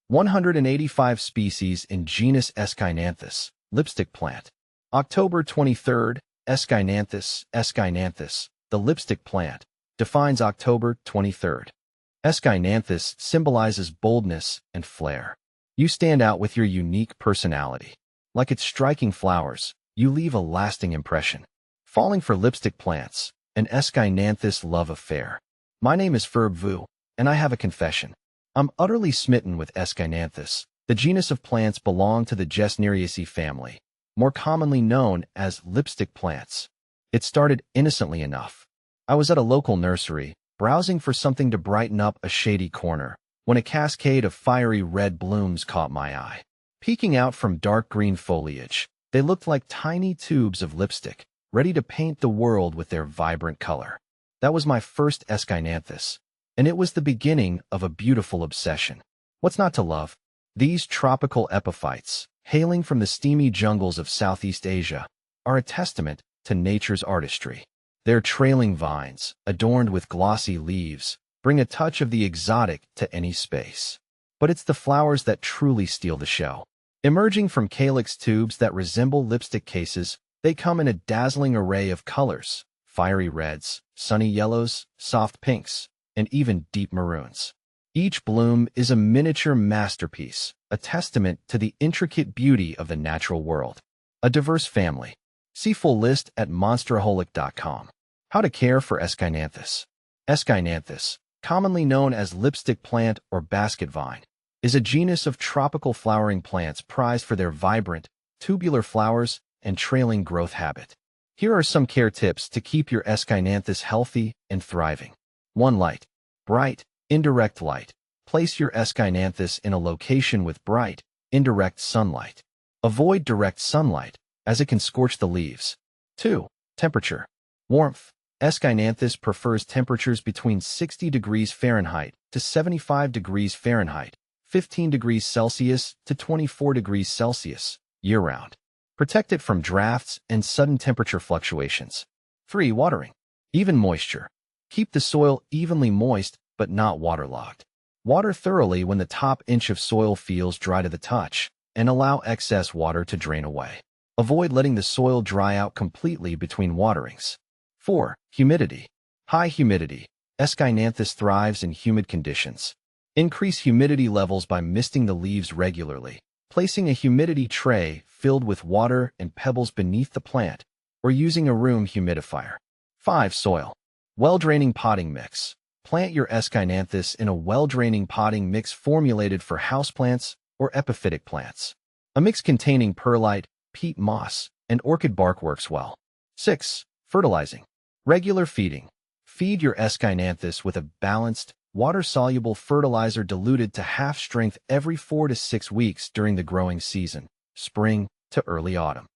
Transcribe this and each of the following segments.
185 species in genus Aeschynanthus, lipstick plant. October 23rd, Aeschynanthus, the lipstick plant, defines October 23rd. Aeschynanthus symbolizes boldness and flair. You stand out with your unique personality. Like its striking flowers, you leave a lasting impression. Falling for lipstick plants, an Aeschynanthus love affair. My name is Ferb Vu, and I have a confession. I'm utterly smitten with Aeschynanthus. The genus of plants belong to the Gesneriaceae family, more commonly known as lipstick plants. It started innocently enough. I was at a local nursery, browsing for something to brighten up a shady corner, when a cascade of fiery red blooms caught my eye. Peeking out from dark green foliage, they looked like tiny tubes of lipstick, ready to paint the world with their vibrant color. That was my first Aeschynanthus, and it was the beginning of a beautiful obsession. What's not to love? These tropical epiphytes, hailing from the steamy jungles of Southeast Asia, are a testament to nature's artistry. Their trailing vines, adorned with glossy leaves, bring a touch of the exotic to any space. But it's the flowers that truly steal the show. Emerging from calyx tubes that resemble lipstick cases, they come in a dazzling array of colors: fiery reds, sunny yellows, soft pinks, and even deep maroons. Each bloom is a miniature masterpiece, a testament to the intricate beauty of the natural world. A diverse family. See full list at monsteraholic.com. How to care for Aeschynanthus. Aeschynanthus, commonly known as lipstick plant or basket vine, is a genus of tropical flowering plants prized for their vibrant, tubular flowers and trailing growth habit. Here are some care tips to keep your Aeschynanthus healthy and thriving. 1. Light. Bright, indirect light. Place your Aeschynanthus in a location with bright, indirect sunlight. Avoid direct sunlight, as it can scorch the leaves. 2. Temperature. Warmth. Aeschynanthus prefers temperatures between 60 degrees Fahrenheit to 75 degrees Fahrenheit, 15 degrees Celsius to 24 degrees Celsius, year-round. Protect it from drafts and sudden temperature fluctuations. 3. Watering. Even moisture. Keep the soil evenly moist but not waterlogged. Water thoroughly when the top inch of soil feels dry to the touch, and allow excess water to drain away. Avoid letting the soil dry out completely between waterings. 4. Humidity. High humidity. Aeschynanthus thrives in humid conditions. Increase humidity levels by misting the leaves regularly, placing a humidity tray filled with water and pebbles beneath the plant, or using a room humidifier. 5. Soil. Well-draining potting mix. Plant your Aeschynanthus in a well-draining potting mix formulated for houseplants or epiphytic plants. A mix containing perlite, peat moss, and orchid bark works well. 6. Fertilizing. Regular feeding. Feed your Aeschynanthus with a balanced, water-soluble fertilizer diluted to half strength every 4 to 6 weeks during the growing season, spring to early autumn.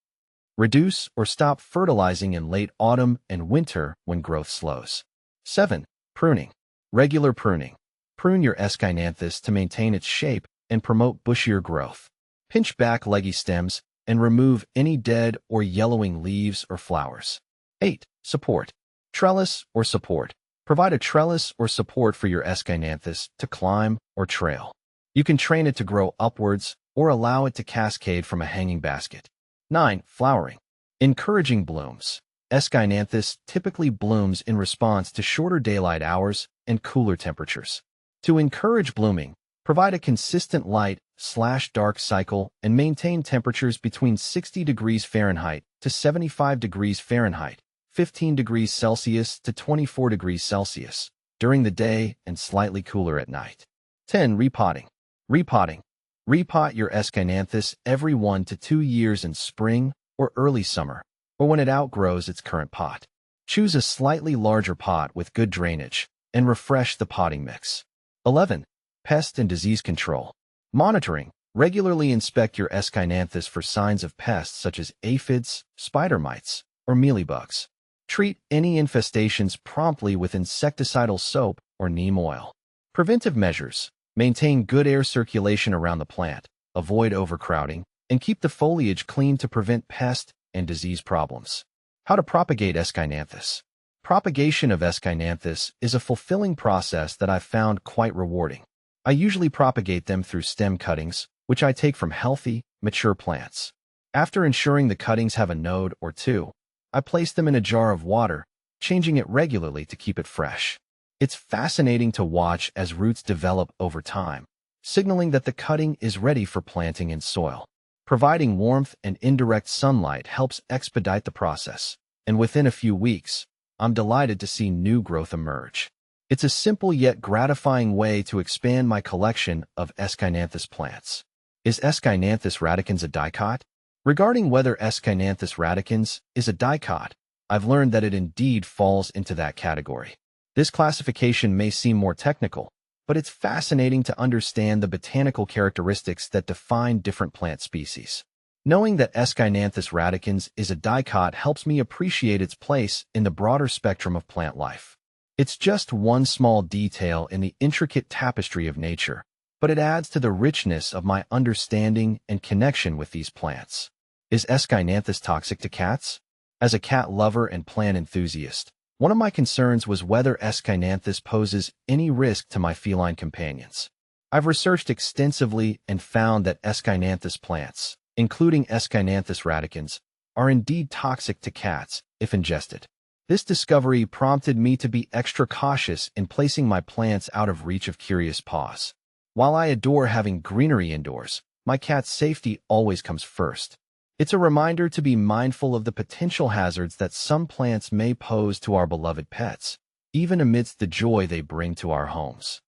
Reduce or stop fertilizing in late autumn and winter when growth slows. 7. Pruning. Regular pruning. Prune your Aeschynanthus to maintain its shape and promote bushier growth. Pinch back leggy stems and remove any dead or yellowing leaves or flowers. 8. Support. Trellis or support. Provide a trellis or support for your Aeschynanthus to climb or trail. You can train it to grow upwards or allow it to cascade from a hanging basket. 9. Flowering. Encouraging blooms. Aeschynanthus typically blooms in response to shorter daylight hours and cooler temperatures. To encourage blooming, provide a consistent light/dark cycle and maintain temperatures between 60 degrees Fahrenheit to 75 degrees Fahrenheit, 15 degrees Celsius to 24 degrees Celsius, during the day and slightly cooler at night. 10. Repotting. Repotting. Repot your Aeschynanthus every 1 to 2 years in spring or early summer, or when it outgrows its current pot. Choose a slightly larger pot with good drainage, and refresh the potting mix. 11. Pest and disease control. Monitoring. Regularly inspect your Aeschynanthus for signs of pests such as aphids, spider mites, or mealybugs. Treat any infestations promptly with insecticidal soap or neem oil. Preventive measures. Maintain good air circulation around the plant, avoid overcrowding, and keep the foliage clean to prevent pest and disease problems. How to propagate Aeschynanthus. Propagation of Aeschynanthus is a fulfilling process that I've found quite rewarding. I usually propagate them through stem cuttings, which I take from healthy, mature plants. After ensuring the cuttings have a node or two, I place them in a jar of water, changing it regularly to keep it fresh. It's fascinating to watch as roots develop over time, signaling that the cutting is ready for planting in soil. Providing warmth and indirect sunlight helps expedite the process, and within a few weeks, I'm delighted to see new growth emerge. It's a simple yet gratifying way to expand my collection of Aeschynanthus plants. Is Aeschynanthus radicans a dicot? Regarding whether Aeschynanthus radicans is a dicot, I've learned that it indeed falls into that category. This classification may seem more technical, but it's fascinating to understand the botanical characteristics that define different plant species. Knowing that Aeschynanthus radicans is a dicot helps me appreciate its place in the broader spectrum of plant life. It's just one small detail in the intricate tapestry of nature, but it adds to the richness of my understanding and connection with these plants. Is Aeschynanthus toxic to cats? As a cat lover and plant enthusiast, one of my concerns was whether Aeschynanthus poses any risk to my feline companions. I've researched extensively and found that Aeschynanthus plants, including Aeschynanthus radicans, are indeed toxic to cats if ingested. This discovery prompted me to be extra cautious in placing my plants out of reach of curious paws. While I adore having greenery indoors, my cat's safety always comes first. It's a reminder to be mindful of the potential hazards that some plants may pose to our beloved pets, even amidst the joy they bring to our homes.